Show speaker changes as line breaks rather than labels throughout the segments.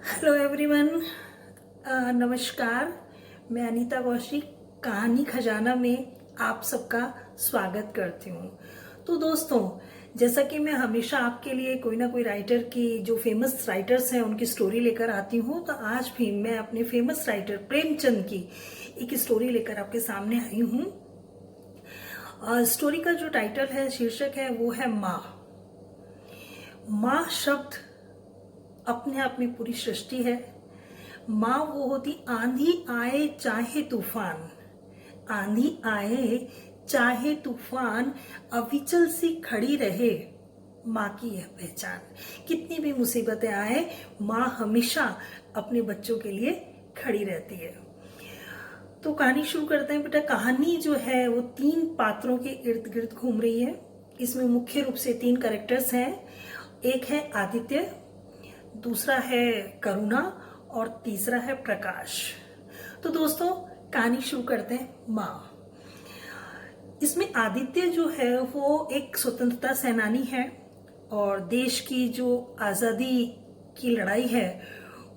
Hello everyone. नमस्कार। मैं अनीता कौशिक कहानी खजाना में आप सबका स्वागत करती हूँ। तो दोस्तों, जैसा कि मैं हमेशा आपके लिए कोई ना कोई राइटर की, जो फेमस राइटर्स हैं, उनकी स्टोरी लेकर आती हूँ, तो आज भी मैं अपने फेमस राइटर प्रेमचंद की एक स्टोरी लेकर आपके सामने आई हूँ। स्टोरी का जो टाइटल है, शीर्षक है, वो है माँ। माँ शब्द अपने आप में पूरी सृष्टि है। माँ वो होती, आंधी आए चाहे तूफान, आंधी आए चाहे तूफान, अविचल सी खड़ी रहे माँ की यह पहचान। कितनी भी मुसीबतें आए, माँ हमेशा अपने बच्चों के लिए खड़ी रहती है। तो कहानी शुरू करते हैं। बेटा, कहानी जो है वो 3 पात्रों के इर्द गिर्द घूम रही है। इसमें मुख्य रूप से 3 कैरेक्टर्स हैं। एक है आदित्य, दूसरा है करुणा और तीसरा है प्रकाश। तो दोस्तों, कहानी शुरू करते हैं। माँ। इसमें आदित्य जो है वो एक स्वतंत्रता सेनानी है और देश की जो आज़ादी की लड़ाई है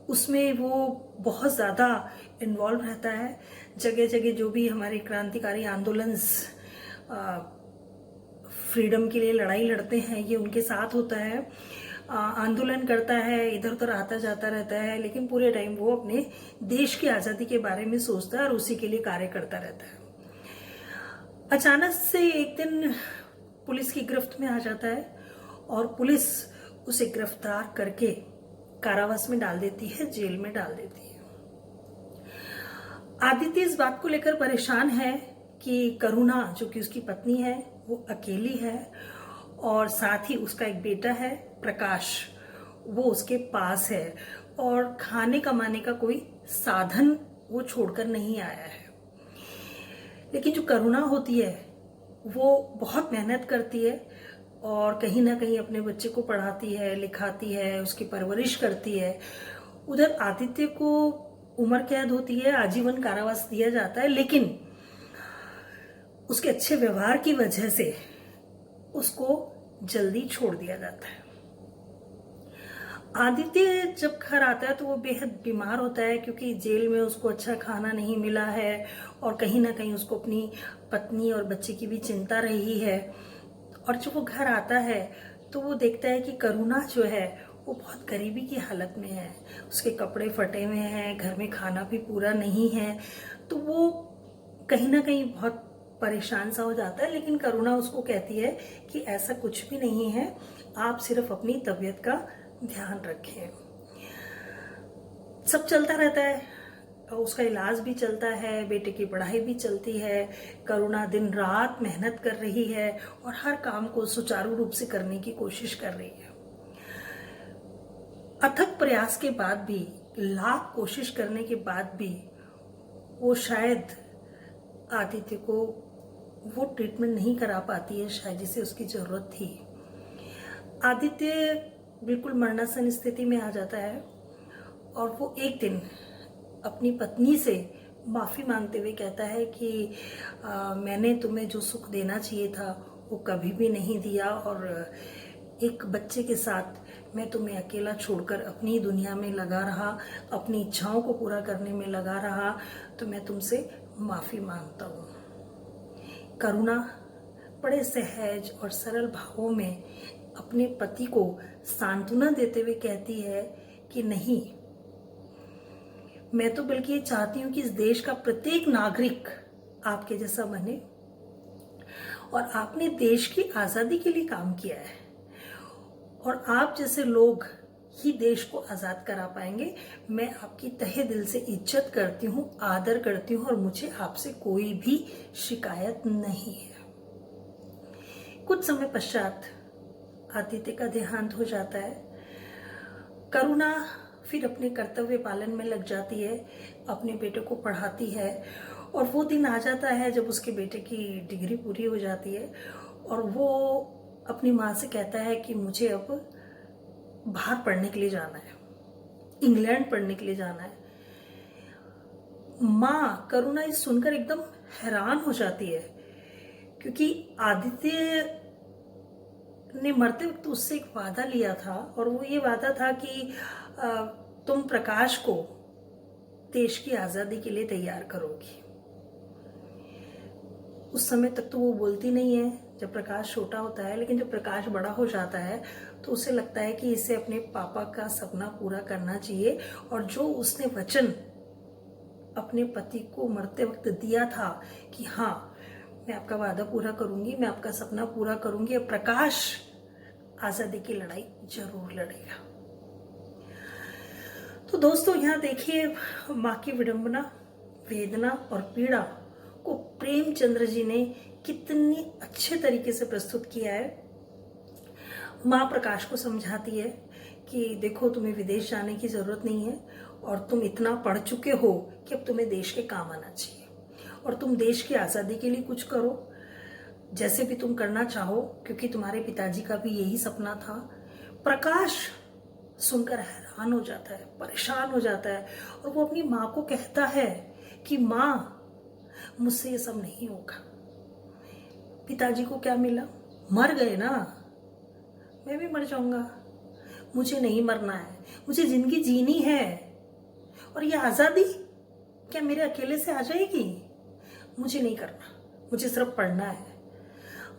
उसमें वो बहुत ज़्यादा इन्वॉल्व रहता है। जगह जगह जो भी हमारे क्रांतिकारी आंदोलन, फ्रीडम के लिए लड़ाई लड़ते हैं, ये उनके साथ होता है। आंदोलन करता है, इधर उधर आता जाता रहता है, लेकिन पूरे टाइम वो अपने देश की आज़ादी के बारे में सोचता है और उसी के लिए कार्य करता रहता है। अचानक से एक दिन पुलिस की गिरफ्त में आ जाता है और पुलिस उसे गिरफ्तार करके कारावास में डाल देती है, जेल में डाल देती है। आदित्य इस बात को लेकर परेशान है कि करुणा, जो कि उसकी पत्नी है, वो अकेली है और साथ ही उसका एक बेटा है प्रकाश, वो उसके पास है और खाने कमाने का कोई साधन वो छोड़कर नहीं आया है। लेकिन जो करुणा होती है वो बहुत मेहनत करती है और कहीं ना कहीं अपने बच्चे को पढ़ाती है, लिखाती है, उसकी परवरिश करती है। उधर आदित्य को उम्र कैद होती है, आजीवन कारावास दिया जाता है, लेकिन उसके अच्छे व्यवहार की वजह से उसको जल्दी छोड़ दिया जाता है। आदित्य जब घर आता है तो वो बेहद बीमार होता है, क्योंकि जेल में उसको अच्छा खाना नहीं मिला है और कहीं ना कहीं उसको अपनी पत्नी और बच्चे की भी चिंता रही है। और जब वो घर आता है तो वो देखता है कि करुणा जो है वो बहुत गरीबी की हालत में है, उसके कपड़े फटे हुए हैं, घर में खाना भी पूरा नहीं है। तो वो कहीं ना कहीं बहुत परेशान सा हो जाता है, लेकिन करुणा उसको कहती है कि ऐसा कुछ भी नहीं है, आप सिर्फ अपनी तबीयत का ध्यान रखें। सब चलता रहता है, उसका इलाज भी चलता है, बेटे की पढ़ाई भी चलती है। करुणा दिन रात मेहनत कर रही है और हर काम को सुचारू रूप से करने की कोशिश कर रही है। अथक प्रयास के बाद भी, लाख कोशिश करने के बाद भी, वो शायद आदित्य को वो ट्रीटमेंट नहीं करा पाती है शायद जिसे उसकी जरूरत थी। आदित्य बिल्कुल मरणासन स्थिति में आ जाता है और वो एक दिन अपनी पत्नी से माफ़ी मांगते हुए कहता है कि मैंने तुम्हें जो सुख देना चाहिए था वो कभी भी नहीं दिया और एक बच्चे के साथ मैं तुम्हें अकेला छोड़कर अपनी दुनिया में लगा रहा, अपनी इच्छाओं को पूरा करने में लगा रहा, तो मैं तुमसे माफ़ी मांगता हूँ। करुणा बड़े सहज और सरल भावों में अपने पति को सांत्वना देते हुए कहती है कि नहीं, मैं तो बल्कि ये चाहती हूँ कि इस देश का प्रत्येक नागरिक आपके जैसा बने और आपने देश की आज़ादी के लिए काम किया है और आप जैसे लोग ही देश को आज़ाद करा पाएंगे। मैं आपकी तहे दिल से इज्जत करती हूँ, आदर करती हूँ और मुझे आपसे कोई भी शिकायत नहीं है। कुछ समय पश्चात आदित्य का देहांत हो जाता है। करुणा फिर अपने कर्तव्य पालन में लग जाती है, अपने बेटे को पढ़ाती है और वो दिन आ जाता है जब उसके बेटे की डिग्री पूरी हो जाती है और वो अपनी माँ से कहता है कि मुझे अब बाहर पढ़ने के लिए जाना है, इंग्लैंड पढ़ने के लिए जाना है। माँ करुणा इस सुनकर एकदम हैरान हो जाती है, क्योंकि आदित्य ने मरते वक्त उससे एक वादा लिया था और वो ये वादा था कि तुम प्रकाश को देश की आजादी के लिए तैयार करोगी। उस समय तक तो वो बोलती नहीं है जब प्रकाश छोटा होता है, लेकिन जब प्रकाश बड़ा हो जाता है तो उसे लगता है कि इसे अपने पापा का सपना पूरा करना चाहिए, और जो उसने वचन अपने पति को मरते वक्त दिया था कि हाँ मैं आपका वादा पूरा करूंगी, मैं आपका सपना पूरा करूंगी, अब प्रकाश आजादी की लड़ाई जरूर लड़ेगा। तो दोस्तों यहाँ देखिए माँ की विडंबना, वेदना और पीड़ा को प्रेमचंद्र जी ने कितनी अच्छे तरीके से प्रस्तुत किया है। माँ प्रकाश को समझाती है कि देखो तुम्हें विदेश जाने की जरूरत नहीं है, और तुम इतना पढ़ चुके हो कि अब तुम्हें देश के काम आना चाहिए, और तुम देश की आजादी के लिए कुछ करो जैसे भी तुम करना चाहो, क्योंकि तुम्हारे पिताजी का भी यही सपना था। प्रकाश सुनकर हैरान हो जाता है, परेशान हो जाता है, और वो अपनी माँ को कहता है कि माँ मुझसे ये सब नहीं होगा। पिताजी को क्या मिला? मर गए ना, मैं भी मर जाऊंगा। मुझे नहीं मरना है, मुझे जिंदगी जीनी है, और ये आजादी क्या मेरे अकेले से आ जाएगी? मुझे नहीं करना, मुझे सिर्फ पढ़ना है।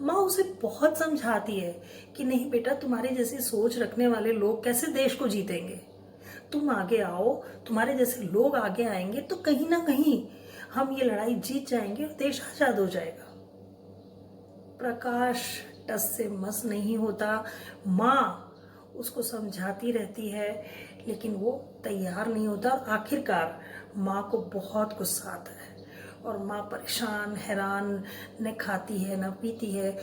माँ उसे बहुत समझाती है कि नहीं बेटा, तुम्हारे जैसी सोच रखने वाले लोग कैसे देश को जीतेंगे? तुम आगे आओ, तुम्हारे जैसे लोग आगे आएंगे तो कहीं ना कहीं हम ये लड़ाई जीत जाएंगे और देश आजाद हो जाएगा। प्रकाश टस से मस नहीं होता। माँ उसको समझाती रहती है, लेकिन वो तैयार नहीं होता, और आखिरकार माँ को बहुत गुस्सा आता है, और माँ परेशान हैरान, न खाती है न पीती है,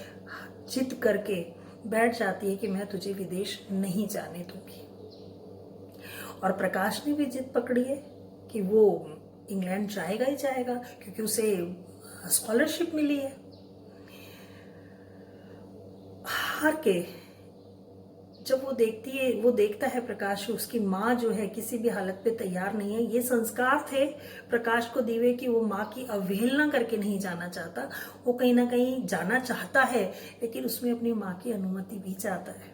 जिद करके बैठ जाती है कि मैं तुझे विदेश नहीं जाने दूंगी। और प्रकाश ने भी जिद पकड़ी है कि वो इंग्लैंड जाएगा ही जाएगा, क्योंकि उसे स्कॉलरशिप मिली है। हार के जब वो देखता है प्रकाश, उसकी माँ जो है किसी भी हालत पे तैयार नहीं है। ये संस्कार थे प्रकाश को दिए कि वो माँ की अवहेलना करके नहीं जाना चाहता, वो कहीं ना कहीं जाना चाहता है, लेकिन उसमें अपनी माँ की अनुमति भी चाहता है।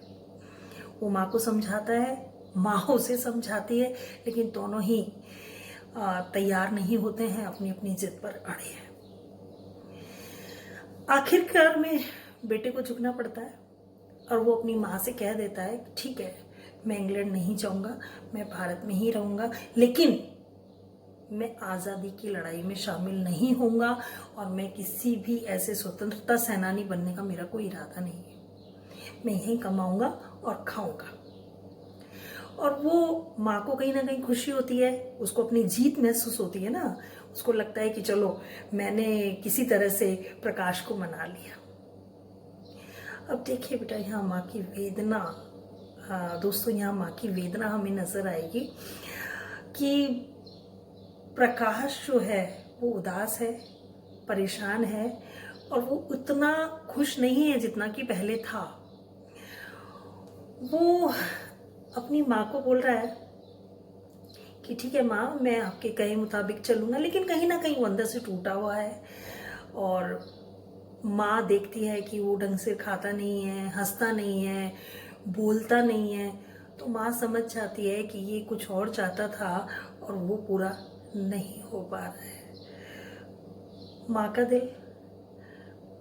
वो माँ को समझाता है, माँ उसे समझाती है, लेकिन दोनों ही तैयार नहीं होते हैं, अपनी अपनी जिद पर अड़े हैं। आखिरकार में बेटे को झुकना पड़ता है, और वो अपनी माँ से कह देता है ठीक है, मैं इंग्लैंड नहीं जाऊंगा, मैं भारत में ही रहूंगा, लेकिन मैं आज़ादी की लड़ाई में शामिल नहीं होऊंगा, और मैं किसी भी ऐसे स्वतंत्रता सेनानी बनने का मेरा कोई इरादा नहीं है। मैं यहीं कमाऊंगा और खाऊंगा। और वो माँ को कहीं ना कहीं खुशी होती है, उसको अपनी जीत महसूस होती है ना, उसको लगता है कि चलो मैंने किसी तरह से प्रकाश को मना लिया। अब देखिए बेटा, यहाँ माँ की वेदना, दोस्तों यहाँ माँ की वेदना हमें नजर आएगी कि प्रकाश जो है वो उदास है, परेशान है, और वो उतना खुश नहीं है जितना कि पहले था। वो अपनी माँ को बोल रहा है कि ठीक है माँ, मैं आपके कहे मुताबिक चलूँगा, लेकिन कहीं ना कहीं वो अंदर से टूटा हुआ है। और माँ देखती है कि वो ढंग से खाता नहीं है, हंसता नहीं है, बोलता नहीं है, तो माँ समझ जाती है कि ये कुछ और चाहता था और वो पूरा नहीं हो पा रहा है। माँ का दिल,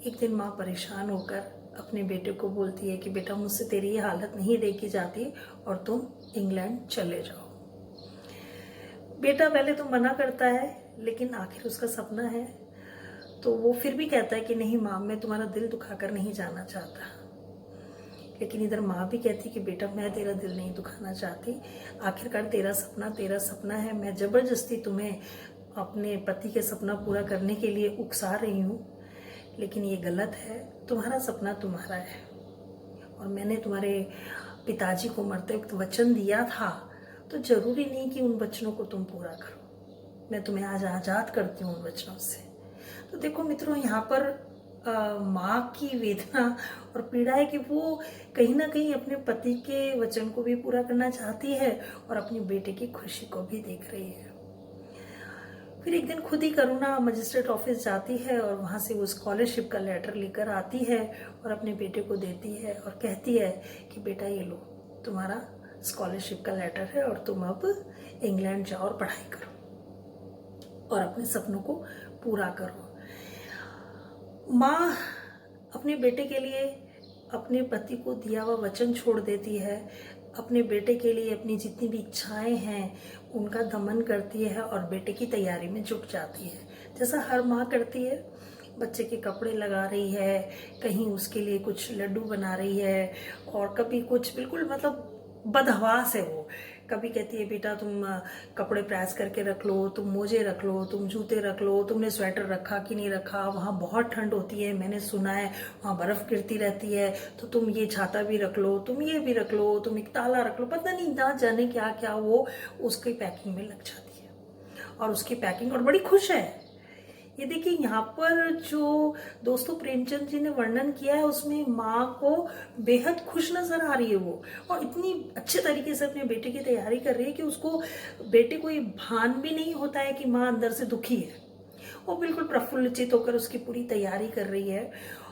एक दिन माँ परेशान होकर अपने बेटे को बोलती है कि बेटा, मुझसे तेरी ये हालत नहीं देखी जाती और तुम इंग्लैंड चले जाओ। बेटा पहले तो मना करता है, लेकिन आखिर उसका सपना है, तो वो फिर भी कहता है कि नहीं माँ, मैं तुम्हारा दिल दुखाकर नहीं जाना चाहता। लेकिन इधर माँ भी कहती कि बेटा, मैं तेरा दिल नहीं दुखाना चाहती, आखिरकार तेरा सपना है, मैं ज़बरदस्ती तुम्हें अपने पति के सपना पूरा करने के लिए उकसा रही हूँ, लेकिन ये गलत है। तुम्हारा सपना तुम्हारा है, और मैंने तुम्हारे पिताजी को मरते वक्त वचन दिया था, तो जरूरी नहीं कि उन वचनों को तुम पूरा करो। मैं तुम्हें आज आज़ाद करती हूँ उन वचनों से। तो देखो मित्रों, यहाँ पर माँ की वेदना और पीड़ा है कि वो कहीं ना कहीं अपने पति के वचन को भी पूरा करना चाहती है और अपने बेटे की खुशी को भी देख रही है। फिर एक दिन खुद ही करुणा मजिस्ट्रेट ऑफिस जाती है और वहाँ से वो स्कॉलरशिप का लेटर लेकर आती है और अपने बेटे को देती है और कहती है कि बेटा, ये लो, तुम्हारा स्कॉलरशिप का लेटर है और तुम अब इंग्लैंड जाओ और पढ़ाई करो और अपने सपनों को पूरा करो। माँ अपने बेटे के लिए अपने पति को दिया हुआ वचन छोड़ देती है, अपने बेटे के लिए अपनी जितनी भी इच्छाएं हैं उनका दमन करती है और बेटे की तैयारी में जुट जाती है, जैसा हर माँ करती है। बच्चे के कपड़े लगा रही है, कहीं उसके लिए कुछ लड्डू बना रही है, और कभी कुछ बिल्कुल मतलब बदहवास है वो। कभी कहती है बेटा तुम कपड़े प्रेस करके रख लो, तुम मोजे रख लो, तुम जूते रख लो, तुमने स्वेटर रखा कि नहीं रखा, वहाँ बहुत ठंड होती है, मैंने सुना है वहाँ बर्फ़ गिरती रहती है, तो तुम ये छाता भी रख लो, तुम ये भी रख लो, तुम एक ताला रख लो, पता नहीं ना जाने क्या क्या वो उसकी पैकिंग में लग जाती है और उसकी पैकिंग, और बड़ी खुश है। ये देखिए यहाँ पर जो दोस्तों प्रेमचंद जी ने वर्णन किया है उसमें माँ को बेहद खुश नजर आ रही है वो, और इतनी अच्छे तरीके से अपने बेटे की तैयारी कर रही है कि उसको बेटे को ये भान भी नहीं होता है कि माँ अंदर से दुखी है। वो बिल्कुल प्रफुल्लित होकर उसकी पूरी तैयारी कर रही है,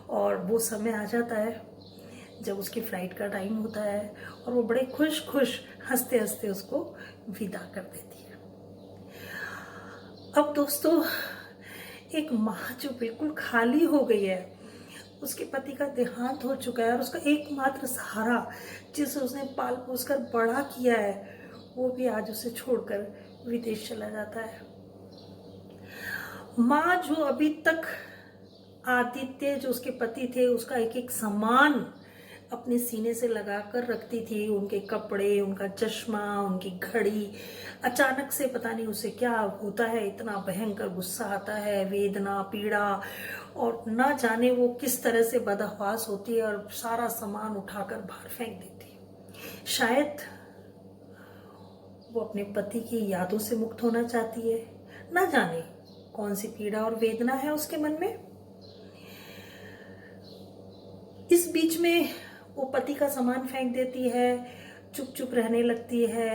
और वो समय आ जाता है जब उसकी फ्लाइट का टाइम होता है और वो बड़े खुश खुश हंसते हंसते उसको विदा कर देती है। अब दोस्तों एक माँ जो बिल्कुल खाली हो गई है, उसके पति का देहांत हो चुका है और उसका एकमात्र सहारा जिसे उसने पाल पोस कर बड़ा किया है वो भी आज उसे छोड़कर विदेश चला जाता है। माँ जो अभी तक आदित्य जो उसके पति थे उसका एक एक सामान अपने सीने से लगा कर रखती थी, उनके कपड़े, उनका चश्मा, उनकी घड़ी, अचानक से पता नहीं उसे क्या होता है, इतना भयंकर गुस्सा आता है, वेदना, पीड़ा, और ना जाने वो किस तरह से बदहवास होती है और सारा सामान उठाकर बाहर फेंक देती है। शायद वो अपने पति की यादों से मुक्त होना चाहती है, ना जाने कौन सी पीड़ा और वेदना है उसके मन में। इस बीच में वो पति का सामान फेंक देती है, चुप चुप रहने लगती है,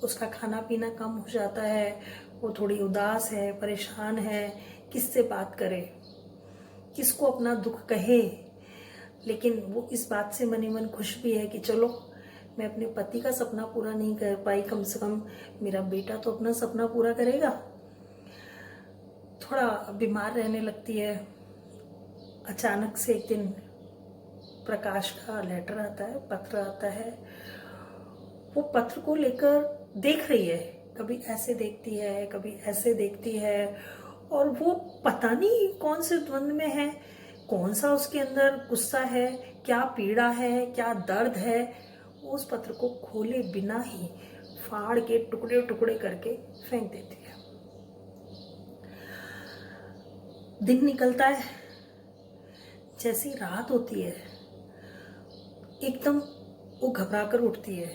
उसका खाना पीना कम हो जाता है, वो थोड़ी उदास है, परेशान है, किससे बात करे, किसको अपना दुख कहे। लेकिन वो इस बात से मनी मन खुश भी है कि चलो मैं अपने पति का सपना पूरा नहीं कर पाई, कम से कम मेरा बेटा तो अपना सपना पूरा करेगा। थोड़ा बीमार रहने लगती है। अचानक से एक दिन प्रकाश का लेटर आता है, पत्र आता है। वो पत्र को लेकर देख रही है, कभी ऐसे देखती है, कभी ऐसे देखती है, और वो पता नहीं कौन से द्वंद में है, कौन सा उसके अंदर गुस्सा है, क्या पीड़ा है, क्या दर्द है। वो उस पत्र को खोले बिना ही फाड़ के टुकड़े टुकड़े करके फेंक देती है। दिन निकलता है, जैसी रात होती है एकदम वो घबरा कर उठती है,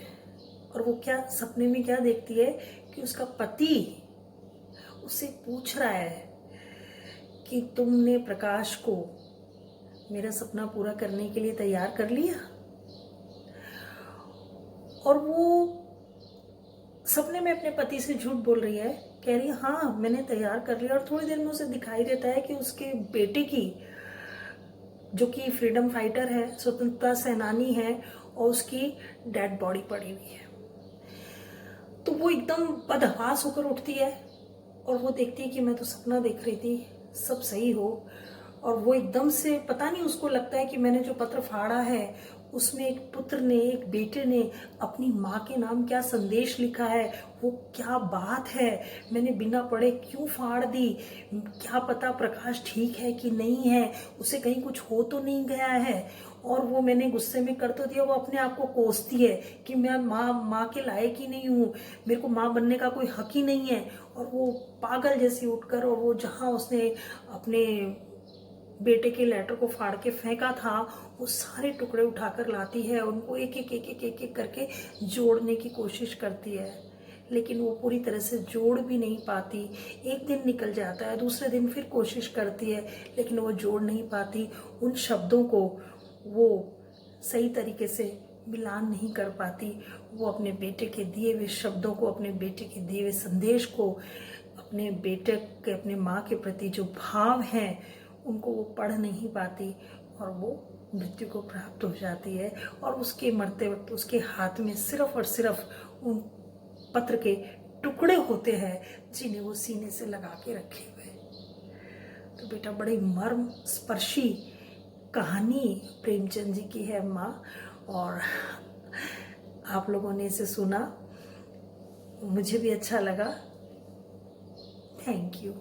और वो क्या सपने में क्या देखती है कि उसका पति उससे पूछ रहा है कि तुमने प्रकाश को मेरा सपना पूरा करने के लिए तैयार कर लिया। और वो सपने में अपने पति से झूठ बोल रही है, कह रही है हाँ मैंने तैयार कर लिया, और थोड़ी देर में उसे दिखाई देता है कि उसके बेटे की, जो कि फ्रीडम फाइटर है, स्वतंत्रता सेनानी है, और उसकी डेड बॉडी पड़ी हुई है। तो वो एकदम बदहवास होकर उठती है और वो देखती है कि मैं तो सपना देख रही थी, सब सही हो। और वो एकदम से पता नहीं उसको लगता है कि मैंने जो पत्र फाड़ा है उसमें एक पुत्र ने, एक बेटे ने अपनी माँ के नाम क्या संदेश लिखा है, वो क्या बात है, मैंने बिना पढ़े क्यों फाड़ दी, क्या पता प्रकाश ठीक है कि नहीं है, उसे कहीं कुछ हो तो नहीं गया है। और वो मैंने गुस्से में कर तो दिया, वो अपने आप को कोसती है कि मैं माँ के लायक ही नहीं हूँ, मेरे को माँ बनने का कोई हक ही नहीं है। और वो पागल जैसी उठकर, और वो जहाँ उसने अपने बेटे के लेटर को फाड़ के फेंका था वो सारे टुकड़े उठाकर लाती है, उनको एक एक एक एक एक एक करके जोड़ने की कोशिश करती है, लेकिन वो पूरी तरह से जोड़ भी नहीं पाती। एक दिन निकल जाता है, दूसरे दिन फिर कोशिश करती है, लेकिन वो जोड़ नहीं पाती। उन शब्दों को वो सही तरीके से मिलान नहीं कर पाती। वो अपने बेटे के दिए हुए शब्दों को, अपने बेटे के दिए हुए संदेश को, अपने बेटे के, अपने माँ के प्रति जो भाव हैं उनको वो पढ़ नहीं पाती, और वो मृत्यु को प्राप्त हो जाती है और उसके मरते वक्त उसके हाथ में सिर्फ और सिर्फ उन पत्र के टुकड़े होते हैं जिन्हें वो सीने से लगा के रखे हुए। तो बेटा बड़ी मर्म स्पर्शी कहानी प्रेमचंद जी की है माँ, और आप लोगों ने इसे सुना, मुझे भी अच्छा लगा। Thank you.